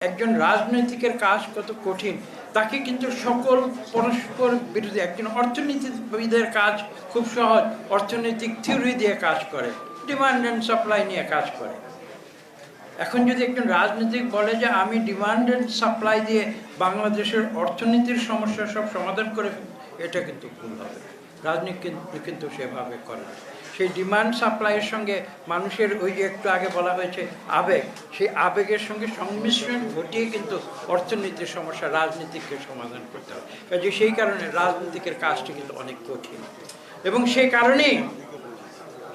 একজন রাজনৈতিকের কাজ কত কঠিন তাকে কিন্তু সকল পরস্পর বিরোধী একজন অর্থনীতিবিদের কাজ খুব সহজ, অর্থনৈতিক থিওরি দিয়ে কাজ করে, ডিমান্ড অ্যান্ড সাপ্লাই নিয়ে কাজ করে। এখন যদি একজন রাজনীতিক বলে যে আমি ডিমান্ড অ্যান্ড সাপ্লাই দিয়ে বাংলাদেশের অর্থনীতির সমস্যা সব সমাধান করে, এটা কিন্তু ভুল হবে। রাজনীতি কিন্তু সেভাবে করে না। সেই ডিমান্ড সাপ্লাইয়ের সঙ্গে মানুষের ওই যে একটু আগে বলা হয়েছে আবেগ, সেই আবেগের সঙ্গে সংমিশ্রণ ঘটিয়ে কিন্তু অর্থনীতির সমস্যা রাজনীতিকে সমাধান করতে হবে। কাজে সেই কারণে রাজনীতিকের কাজটি কিন্তু অনেক কঠিন। এবং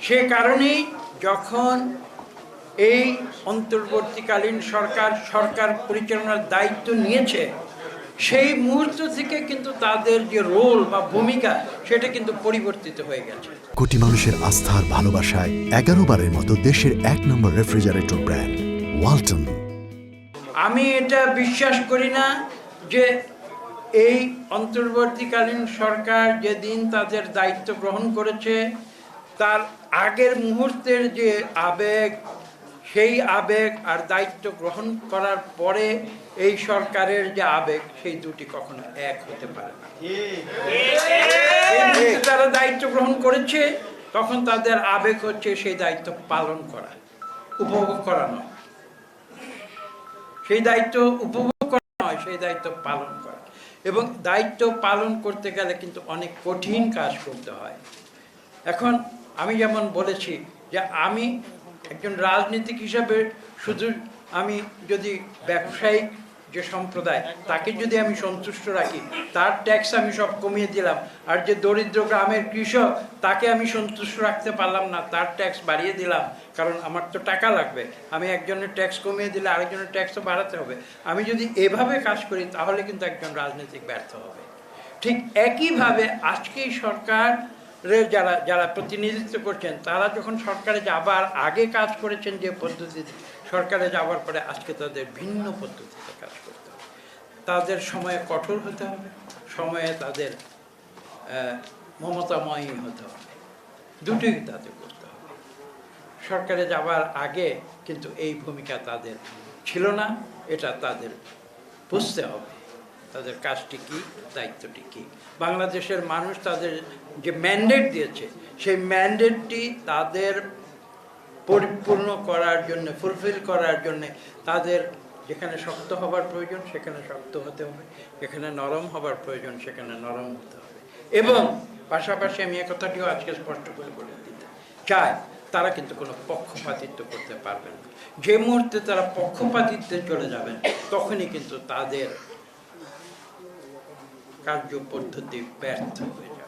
সে কারণেই যখন এই অন্তর্বর্তীকালীন সরকার পরিচালনার দায়িত্ব নিয়েছে, সেই মুহূর্ত থেকে কিন্তু তাদের যে রোল বা ভূমিকা সেটা কিন্তু পরিবর্তিত হয়ে গেছে। কোটি মানুষের আস্থার ভালোবাসায় 11 বারের মতো দেশের 1 নম্বর রেফ্রিজারেটর ব্র্যান্ড ওয়ালটন। আমি এটা বিশ্বাস করি না যে এই অন্তর্বর্তীকালীন সরকার যেদিন তাদের দায়িত্ব গ্রহণ করেছে তার আগের মুহূর্তের যে আবেগ, সেই আবেগ আর দায়িত্ব গ্রহণ করার পরে এই সরকারের যে আবেগ, সেই দুটি কখনো এক হতে পারে না। তারা দায়িত্ব গ্রহণ করেছে তখন তাদের আবেগ হচ্ছে সেই দায়িত্ব পালন করা, উপভোগ করা নয়। সেই দায়িত্ব উপভোগ করা নয়, সেই দায়িত্ব পালন করা। এবং দায়িত্ব পালন করতে গেলে কিন্তু অনেক কঠিন কাজ করতে হয়। এখন আমি যেমন বলেছি যে আমি একজন রাজনীতিক হিসাবে শুধু আমি যদি ব্যবসায়িক যে সম্প্রদায় তাকে যদি আমি সন্তুষ্ট রাখি, তার ট্যাক্স আমি সব কমিয়ে দিলাম, আর যে দরিদ্র গ্রামের কৃষক তাকে আমি সন্তুষ্ট রাখতে পারলাম না, তার ট্যাক্স বাড়িয়ে দিলাম, কারণ আমার তো টাকা লাগবে, আমি একজনের ট্যাক্স কমিয়ে দিলে আরেকজনের ট্যাক্সও বাড়াতে হবে। আমি যদি এভাবে কাজ করি তাহলে কিন্তু একজন রাজনীতিক ব্যর্থ হবে। ঠিক একইভাবে আজকেই সরকার যারা প্রতিনিধিত্ব করছেন তারা যখন সরকারে যাবার আগে কাজ করেছেন যে পদ্ধতিতে, সরকারে যাওয়ার পরে আজকে তাদের ভিন্ন পদ্ধতিতে কাজ করতে হবে। তাদের সময়ে কঠোর হতে হবে, সময়ে তাদের মমতাময়ী হতে হবে, দুটোই তাদের করতে হবে। সরকারে যাবার আগে কিন্তু এই ভূমিকা তাদের ছিল না, এটা তাদের বুঝতে হবে তাদের কাজটি কী, দায়িত্বটি কী। বাংলাদেশের মানুষ তাদের যে ম্যান্ডেট দিয়েছে সেই ম্যান্ডেটটি তাদের পরিপূর্ণ করার জন্য, ফুলফিল করার জন্যে তাদের যেখানে শক্ত হবার প্রয়োজন সেখানে শক্ত হতে হবে, যেখানে নরম হবার প্রয়োজন সেখানে নরম হতে হবে। এবং পাশাপাশি আমি এ কথাটিও আজকে স্পষ্ট করে বলে দিতে চাই, তারা কিন্তু কোনো পক্ষপাতিত্ব করতে পারবেন না। যে মুহূর্তে তারা পক্ষপাতিত্বে চলে যাবেন তখনই কিন্তু তাদের কার্যপদ্ধতি ব্যর্থ হয়ে যাবে।